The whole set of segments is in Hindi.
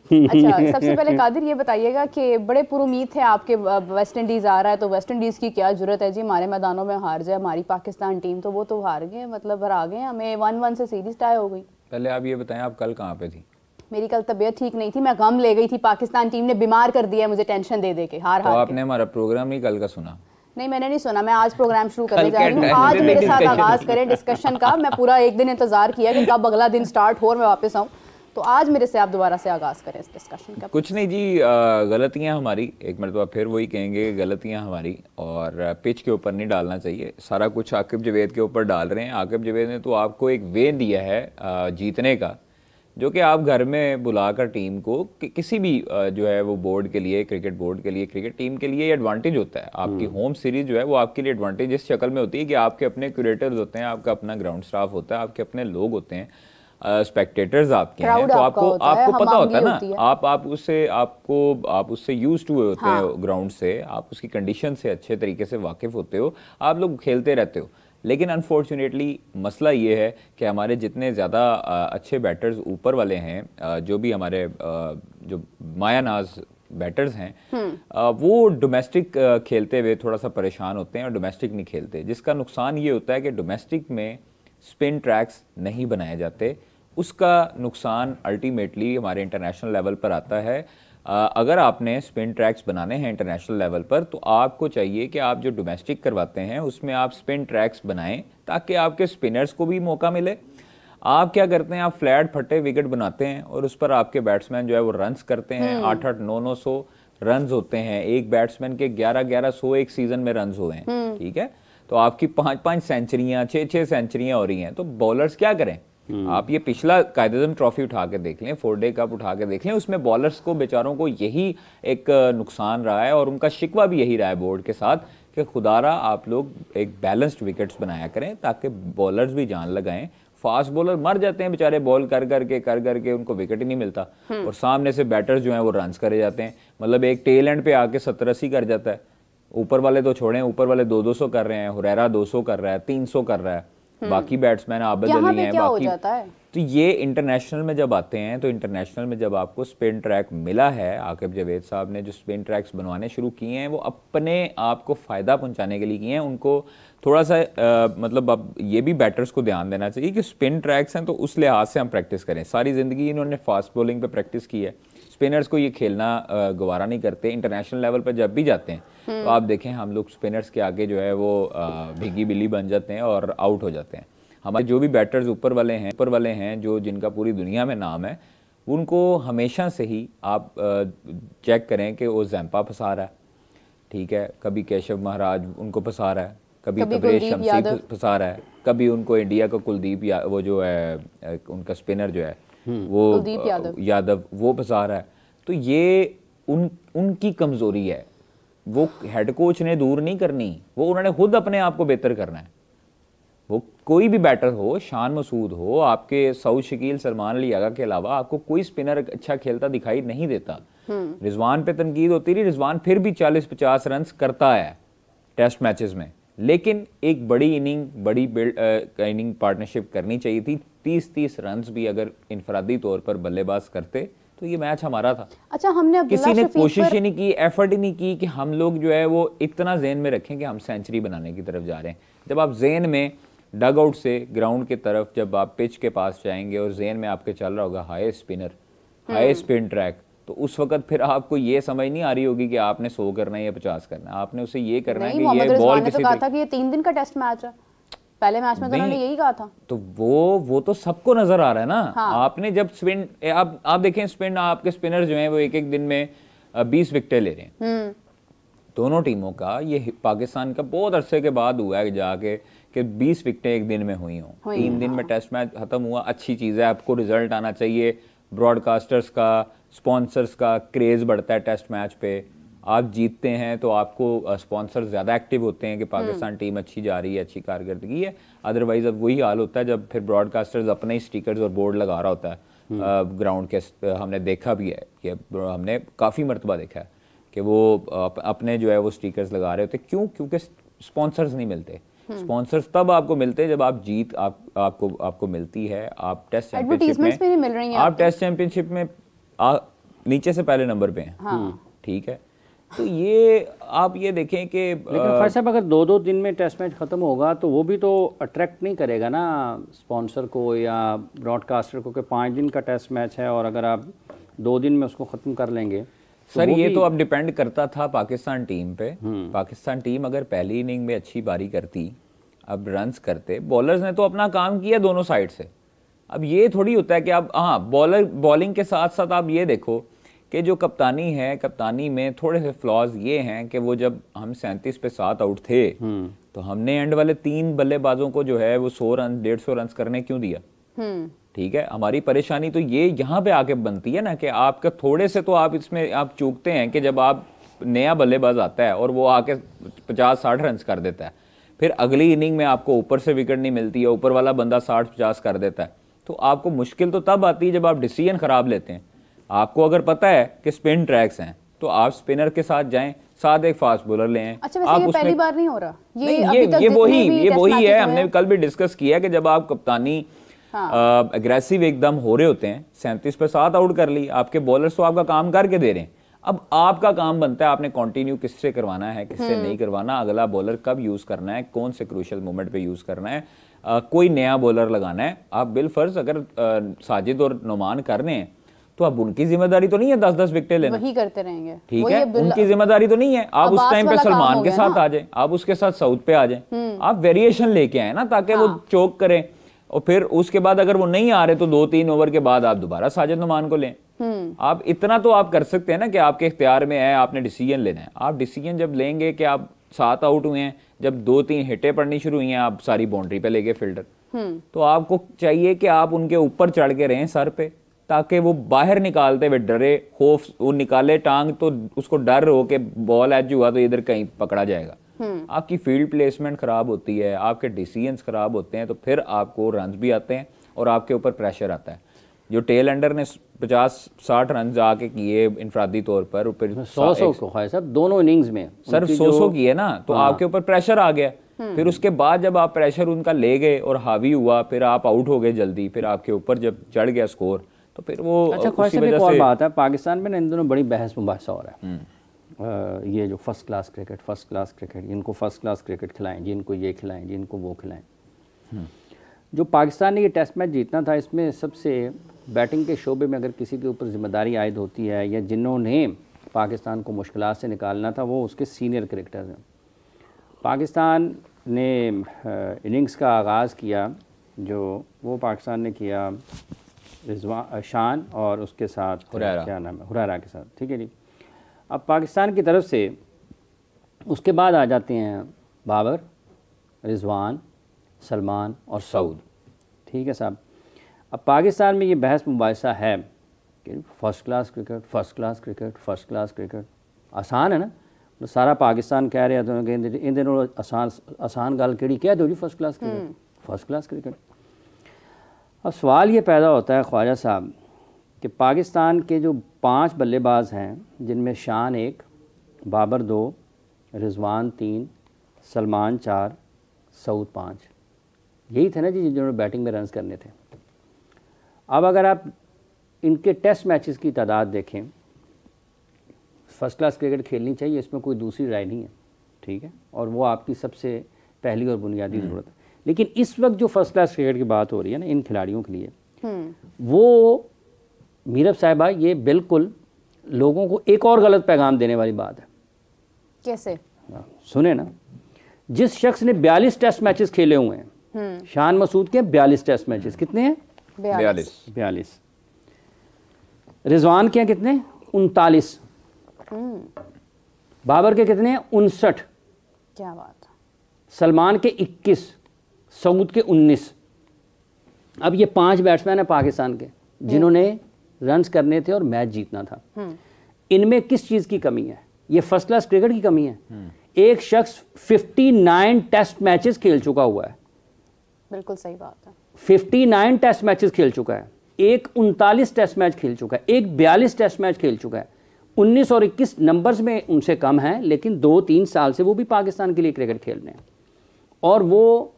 अच्छा, सबसे पहले कादिर ये बताइएगा कि बड़े पुरुमीद थे आपके, वेस्ट इंडीज़ आ रहा है तो वेस्ट इंडीज़ की क्या जरूरत है जी, हमारे मैदानों में हार जाए हमारी पाकिस्तान टीम, तो वो तो हार गए, मतलब हरा गए हमें, 1-1 से सीरीज टाई हो गई। पहले आप ये बताएं, आप कल कहाँ पे थी? मेरी कल तबीयत ठीक नहीं थी, मैं गम ले गई थी, पाकिस्तान टीम ने बीमार कर दिया मुझे टेंशन दे दे के, हार तो हार के। आपने हमारा प्रोग्राम ही कल का सुना? नहीं मैंने नहीं सुना, मैं आज प्रोग्राम शुरू करने कल जा के रही हूँ, टाइम आज पे मेरे साथ डिस्कशन आगाज करें डिस्कशन का। मैं पूरा एक दिन इंतजार किया कि कब अगला दिन स्टार्ट हो और मैं वापस आऊँ, तो आज मेरे से आप दोबारा से आगाज करें इस डिस्कशन का। कुछ नहीं जी, गलतियां हमारी, एक मरतबा फिर वही कहेंगे, गलतियां हमारी, और पिच के ऊपर नहीं डालना चाहिए सारा कुछ आकिब जावेद के ऊपर डाल रहे हैं। आकिब जावेद ने तो आपको एक वे दिया है जीतने का, जो कि आप घर में बुलाकर टीम को किसी भी जो है वो बोर्ड के लिए, क्रिकेट बोर्ड के लिए, क्रिकेट टीम के लिए एडवांटेज होता है। आपकी होम सीरीज जो है वो आपके लिए एडवांटेज इस शक्ल में होती है कि आपके अपने क्यूरेटर्स होते हैं, आपका अपना ग्राउंड स्टाफ होता है, आपके अपने लोग होते हैं, स्पेक्टेटर्स आपके हैं, तो आपको आपको पता होता है ना, आप उससे यूज्ड हुए होते हैं, ग्राउंड से आप उसकी कंडीशन से अच्छे तरीके से वाकिफ होते हो, आप लोग खेलते रहते हो। लेकिन अनफॉर्चुनेटली मसला ये है कि हमारे जितने ज़्यादा अच्छे बैटर्स ऊपर वाले हैं, जो भी हमारे जो मायानाज बैटर्स हैं, वो डोमेस्टिक खेलते हुए थोड़ा सा परेशान होते हैं और डोमेस्टिक नहीं खेलते, जिसका नुकसान ये होता है कि डोमेस्टिक में स्पिन ट्रैक्स नहीं बनाए जाते। उसका नुकसान अल्टीमेटली हमारे इंटरनेशनल लेवल पर आता है। अगर आपने स्पिन ट्रैक्स बनाने हैं इंटरनेशनल लेवल पर, तो आपको चाहिए कि आप जो डोमेस्टिक करवाते हैं उसमें आप स्पिन ट्रैक्स बनाएं, ताकि आपके स्पिनर्स को भी मौका मिले। आप क्या करते हैं, आप फ्लैट फटे विकेट बनाते हैं और उस पर आपके बैट्समैन जो है वो रन्स करते हैं, 8-8, 9-900 रन्स होते हैं। एक बैट्समैन के 11-1100 एक सीजन में रन्स हुए हैं, ठीक है, तो आपकी 5-5 सेंचुरियां, 6-6 सेंचुरियां हो रही हैं, तो बॉलर्स क्या करें? आप ये पिछला कायदे ट्रॉफी उठा के देख लें, 4 डे कप उठा के देख लें, उसमें बॉलर्स को बेचारों को यही एक नुकसान रहा है और उनका शिकवा भी यही रहा है बोर्ड के साथ कि खुदारा आप लोग एक बैलेंस्ड विकेट्स बनाया करें ताकि बॉलर्स भी जान लगाएं। फास्ट बॉलर मर जाते हैं बेचारे, बॉल कर करके उनको विकेट ही नहीं मिलता, और सामने से बैटर्स जो हैं वो रन्स करे जाते हैं। मतलब एक टेल एंड पे आके 70-80 कर जाता है। ऊपर वाले तो छोड़ें, ऊपर वाले 200-200 कर रहे हैं, हुरैरा 200 कर रहा है, 300 कर रहा है, बाकी बैट्समैन आबिद अली हैं, बाकी तो ये इंटरनेशनल में जब आते हैं, तो इंटरनेशनल में जब आपको स्पिन ट्रैक मिला है, आकिब जावेद साहब ने जो स्पिन ट्रैक्स बनवाने शुरू किए हैं वो अपने आप को फ़ायदा पहुंचाने के लिए किए हैं। उनको थोड़ा सा मतलब अब ये भी बैटर्स को ध्यान देना चाहिए कि स्पिन ट्रैक्स हैं तो उस लिहाज से हम प्रैक्टिस करें। सारी ज़िंदगी इन्होंने फास्ट बॉलिंग पे प्रैक्टिस की है, स्पिनर्स को ये खेलना गवारा नहीं करते। इंटरनेशनल लेवल पर जब भी जाते हैं तो आप देखें हम लोग स्पिनर्स के आगे जो है वो भीगी बिल्ली बन जाते हैं और आउट हो जाते हैं। हमारे जो भी बैटर्स ऊपर वाले हैं जो जिनका पूरी दुनिया में नाम है, उनको हमेशा से ही आप चेक करें कि वो जैम्पा फंसा रहा है, ठीक है, कभी केशव महाराज उनको फंसा रहा है, कभी तबरेज शमसी फंसा रहा है, कभी उनको इंडिया का कुलदीप वो जो है उनका स्पिनर जो है वो यादव वो फंसा रहा है। तो ये उनकी कमज़ोरी है, वो हेड कोच ने दूर नहीं करनी, वो उन्होंने खुद अपने आप को बेहतर करना है। वो कोई भी बैटर हो, शान मसूद हो, आपके सऊद शकील, सलमान अली आगा के अलावा आपको कोई स्पिनर अच्छा खेलता दिखाई नहीं देता। रिजवान पे तनकीद होती रही, रिजवान फिर भी 40-50 रन करता है टेस्ट मैचेस में, लेकिन एक बड़ी इनिंग पार्टनरशिप करनी चाहिए थी। 30-30 रन भी अगर इनफरादी तौर पर बल्लेबाज करते तो ये मैच हमारा था। अच्छा, हमने किसी ने कोशिश ही नहीं की, एफर्ट ही नहीं की कि हम लोग जो है वो इतना जेन में रखें कि हम सेंचुरी बनाने की तरफ जा रहे हैं। जब आप जेन में डग आउट से ग्राउंड की तरफ जब आप पिच के पास जाएंगे और जेन में आपके चल रहा होगा high spinner, high spin track, तो उस वक्त फिर आपको ये समझ नहीं आ रही होगी कि आपने 100 करना है या 50 करना है। आपने उसे ये करना है कि ये बॉल किसी ने कहा था कि ये 3 दिन का टेस्ट मैच है, पहले मैच में तो उन्होंने यही कहा था। तो वो तो सबको नजर आ रहा है ना। आपने जब स्पिन आप देखें, स्पिन आपके स्पिनर जो हैं वो एक दिन में 20 विकेटें ले रहे हैं दोनों टीमों का। ये पाकिस्तान का बहुत अरसे के बाद हुआ है जाके कि 20 विकेटें एक दिन में हुई हों। 3 दिन में टेस्ट मैच खत्म हुआ, अच्छी चीज़ है, आपको रिजल्ट आना चाहिए। ब्रॉडकास्टर्स का, स्पॉन्सर्स का क्रेज़ बढ़ता है टेस्ट मैच पे। आप जीतते हैं तो आपको स्पॉन्सर ज़्यादा एक्टिव होते हैं कि पाकिस्तान टीम अच्छी जा रही है, अच्छी कारकर्दगी है। अदरवाइज़ अब वही हाल होता है जब फिर ब्रॉडकास्टर्स अपने ही स्टिकर्स और बोर्ड लगा रहा होता है ग्राउंड के। हमने देखा भी है कि हमने काफ़ी मरतबा देखा है कि वो अपने जो है वो स्टिकर्स लगा रहे होते। क्यों? क्योंकि स्पॉन्सर्स नहीं मिलते। स्पॉन्सर्स तब आपको मिलते हैं जब आप जीत आपको मिलती है। आप टेस्ट चैंपियनशिप में नीचे से पहले नंबर पे हैं। हाँ। ठीक है, तो ये आप ये देखें कि लेकिन फायर साहब अगर 2-2 दिन में टेस्ट मैच ख़त्म होगा तो वो भी तो अट्रैक्ट नहीं करेगा ना स्पॉन्सर को या ब्रॉडकास्टर को कि 5 दिन का टेस्ट मैच है और अगर आप 2 दिन में उसको ख़त्म कर लेंगे तो सर ये तो अब डिपेंड करता था पाकिस्तान टीम पे। पाकिस्तान टीम अगर पहली इनिंग में अच्छी बारी करती, अब रन्स करते, बॉलर्स ने तो अपना काम किया दोनों साइड से। अब ये थोड़ी होता है कि आप हाँ बॉलिंग के साथ साथ आप ये देखो कि जो कप्तानी है, कप्तानी में थोड़े से फ्लॉज ये हैं कि वो जब हम 37 पे 7 आउट थे तो हमने एंड वाले 3 बल्लेबाजों को जो है वो 100 रन 150 रन करने क्यों दिया? ठीक है, हमारी परेशानी तो ये यहाँ पे आके बनती है ना कि आपका थोड़े से तो आप इसमें आप चूकते हैं कि जब आप नया बल्लेबाज आता है और वो आके 50-60 रन कर देता है, फिर अगली इनिंग में आपको ऊपर से विकेट नहीं मिलती है, ऊपर वाला बंदा 60-50 कर देता है, तो आपको मुश्किल तो तब आती है जब आप डिसीजन खराब लेते हैं। आपको अगर पता है कि स्पिन ट्रैक्स हैं तो आप स्पिनर के साथ जाएं, साथ एक फास्ट बॉलर ले आएं। अच्छा, वैसे ये पहली बार नहीं हो रहा, ये वही है, हमने कल भी डिस्कस किया कि जब आप कप्तानी अग्रेसिव एकदम हो रहे होते हैं, 37 पे 7 आउट कर ली, आपके बॉलर्स तो आपका काम करके दे रहे हैं। अब आपका काम बनता है आपने कंटिन्यू किससे करवाना है, किससे नहीं करवाना, अगला बॉलर कब यूज करना है, कौन से क्रूशियल मोमेंट पे यूज करना है, कोई नया बॉलर लगाना है। आप बिलफर्ज अगर साजिद और नुमान कर रहे हैं तो अब उनकी जिम्मेदारी तो नहीं है 10-10 विकेटें लेना, वही करते रहेंगे, ठीक है, उनकी जिम्मेदारी तो नहीं है। आप उस टाइम पे सलमान के साथ आ जाए, आप उसके साथ सऊद पे आ जाए, आप वेरिएशन लेके आए ना ताकि वो चोक करें, और फिर उसके बाद अगर वो नहीं आ रहे तो 2-3 ओवर के बाद आप दोबारा साजिद नुमान को लें। आप इतना तो आप कर सकते हैं ना कि आपके इख्तियार में है, आपने डिसीजन लेना है। आप डिसीजन जब लेंगे कि आप 7 आउट हुए हैं, जब 2-3 हिटें पड़नी शुरू हुई हैं, आप सारी बाउंड्री पे ले गए फील्डर, तो आपको चाहिए कि आप उनके ऊपर चढ़ के रहें सर पे, ताकि वो बाहर निकालते हुए डरे, खौफ, वो निकाले टांग तो उसको डर हो कि बॉल एज हुआ तो इधर कहीं पकड़ा जाएगा। आपकी फील्ड प्लेसमेंट खराब होती है, आपके डिसीजंस खराब होते हैं, तो फिर आपको रन्स भी आते हैं और आपके ऊपर प्रेशर आता है। जो टेल एंडर ने 50-60 रन आके किए इनफरादी तौर पर, 100 को है सर दोनों इनिंग्स में सर 100 किए ना, तो आपके ऊपर प्रेशर आ गया। फिर उसके बाद जब आप प्रेशर उनका ले गए और हावी हुआ, फिर आप आउट हो गए जल्दी, फिर आपके ऊपर जब चढ़ गया स्कोर, तो फिर वो अच्छा ख्वाहिश एक और बात है, पाकिस्तान में ना इन दोनों बड़ी बहस मुबासा हो रहा है। ये जो फर्स्ट क्लास क्रिकेट, इनको फर्स्ट क्लास क्रिकेट खिलाएं, जिनको ये खिलाएं, जिनको वो खिलाएं। जो पाकिस्तान ने ये टेस्ट मैच जीतना था, इसमें सबसे बैटिंग के शोबे में अगर किसी के ऊपर जिम्मेदारी आयद होती है या जिन्होंने पाकिस्तान को मुश्किलात से निकालना था, वो उसके सीनियर क्रिकेटर्स हैं। पाकिस्तान ने इनिंग्स का आगाज़ किया, जो वो पाकिस्तान ने किया रिजवान शान और उसके साथ क्या नाम है, हुरैरा के साथ, ठीक है जी। अब पाकिस्तान की तरफ से उसके बाद आ जाते हैं बाबर, रिजवान, सलमान और सऊद, ठीक है साहब। अब पाकिस्तान में ये बहस मुबाहिसा है कि फ़र्स्ट क्लास क्रिकेट आसान है ना, तो सारा पाकिस्तान कह रहे हैं कि इन दिनों आसान गल केड़ी कह दो जी, फर्स्ट क्लास क्रिकेट। अब सवाल ये पैदा होता है ख्वाजा साहब कि पाकिस्तान के जो 5 बल्लेबाज हैं, जिनमें शान 1, बाबर 2, रिजवान 3, सलमान 4, सऊद 5, यही थे ना जी जिन्होंने बैटिंग में रन्स करने थे। अब अगर आप इनके टेस्ट मैचेस की तादाद देखें, फर्स्ट क्लास क्रिकेट खेलनी चाहिए, इसमें कोई दूसरी राय नहीं है, ठीक है, और वो आपकी सबसे पहली और बुनियादी ज़रूरत है। लेकिन इस वक्त जो फर्स्ट क्लास क्रिकेट की बात हो रही है ना इन खिलाड़ियों के लिए, वो मीरब साहिबा ये बिल्कुल लोगों को एक और गलत पैगाम देने वाली बात है। कैसे? सुने ना, जिस शख्स ने 42 टेस्ट मैचेस खेले हुए हैं, शान मसूद के 42 टेस्ट मैचेस, कितने हैं? 42। रिजवान के कितने? 39। बाबर के कितने? 59। क्या बात। सलमान के 21, सऊद के 19। अब ये 5 बैट्समैन हैं पाकिस्तान के जिन्होंने रन्स करने थे और मैच जीतना था। इनमें किस चीज़ की कमी है? ये फर्स्ट क्लास क्रिकेट की कमी है। एक शख्स 59 टेस्ट मैचेस खेल चुका हुआ है। बिल्कुल सही बात है। 59 टेस्ट मैचेस खेल चुका है, एक 39 टेस्ट मैच खेल चुका है, एक 42 टेस्ट मैच खेल चुका है। 19 और 21 नंबर्स में उनसे कम है, लेकिन 2-3 साल से वो भी पाकिस्तान के लिए क्रिकेट खेल रहे हैं और वो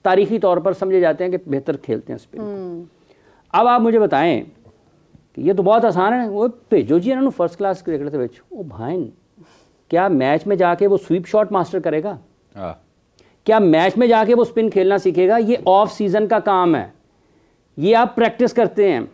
तारीखी तौर पर समझे जाते हैं कि बेहतर खेलते हैं स्पिन। अब आप मुझे बताएं कि ये तो बहुत आसान है, वो भेजो जी इन्होंने फर्स्ट क्लास क्रिकेट ਦੇ ਵਿੱਚ। ਉਹ भाई क्या मैच में जाके वो स्वीप शॉट मास्टर करेगा? क्या मैच में जाके वो स्पिन खेलना सीखेगा? ये ऑफ सीजन का काम है, ये आप प्रैक्टिस करते हैं,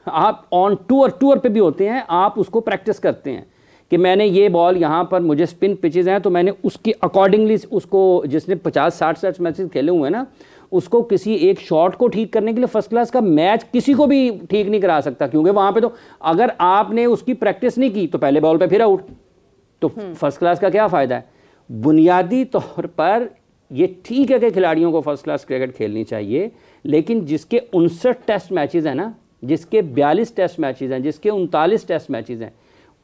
आप ऑन टूर पे भी होते हैं, आप उसको प्रैक्टिस करते हैं कि मैंने ये बॉल यहाँ पर मुझे स्पिन पिचेज हैं तो मैंने उसके अकॉर्डिंगली उसको, जिसने 50-60 मैचेस खेले हुए हैं ना, उसको किसी एक शॉट को ठीक करने के लिए फर्स्ट क्लास का मैच किसी को भी ठीक नहीं करा सकता, क्योंकि वहाँ पे तो अगर आपने उसकी प्रैक्टिस नहीं की तो पहले बॉल पे फिर आउट, तो फर्स्ट क्लास का क्या फ़ायदा है? बुनियादी तौर पर ये ठीक है कि खिलाड़ियों को फर्स्ट क्लास क्रिकेट खेलनी चाहिए, लेकिन जिसके 59 टेस्ट मैचेस हैं ना, जिसके 42 टेस्ट मैचेस हैं, जिसके 39 टेस्ट मैचेस हैं,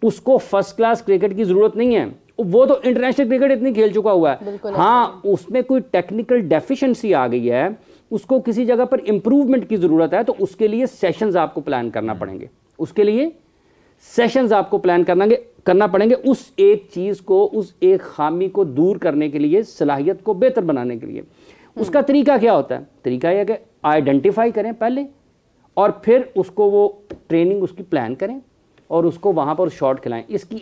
उसको फर्स्ट क्लास क्रिकेट की ज़रूरत नहीं है। वो तो इंटरनेशनल क्रिकेट इतनी खेल चुका हुआ है। हाँ, उसमें कोई टेक्निकल डेफिशिएंसी आ गई है, उसको किसी जगह पर इंप्रूवमेंट की ज़रूरत है, तो उसके लिए सेशंस आपको प्लान करना पड़ेंगे, उसके सेशंस आपको प्लान करना पड़ेंगे उस एक चीज़ को, उस एक खामी को दूर करने के लिए, सलाहियत को बेहतर बनाने के लिए। उसका तरीका क्या होता है? तरीका यह कि आइडेंटिफाई करें पहले, और फिर उसको वो ट्रेनिंग उसकी प्लान करें और उसको वहाँ पर शॉट खिलाएं। इसकी